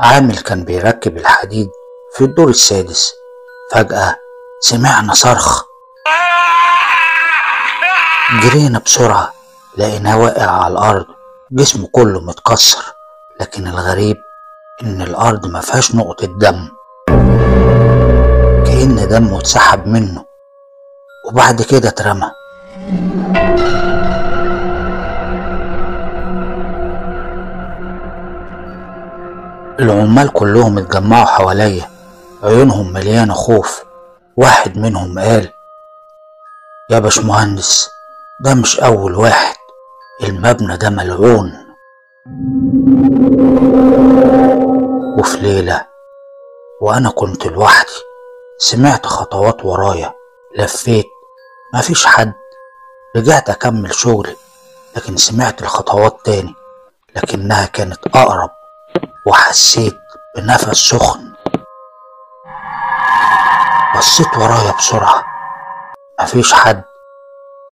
عامل كان بيركب الحديد في الدور السادس. فجأة سمعنا صرخ. جرينا بسرعة، لقيناه واقع على الأرض، جسمه كله متكسر، لكن الغريب إن الأرض مفيهاش نقطة دم، كأن دمه اتسحب منه وبعد كده اترمى. العمال كلهم اتجمعوا حواليا، عيونهم مليانة خوف. واحد منهم قال: يا باشمهندس، ده مش أول واحد، المبنى ده ملعون. وفي ليلة وأنا كنت لوحدي سمعت خطوات ورايا، لفيت مفيش حد، رجعت أكمل شغلي، لكن سمعت الخطوات تاني، لكنها كانت أقرب، وحسيت بنفس سخن. بصيت ورايا بسرعة، مفيش حد،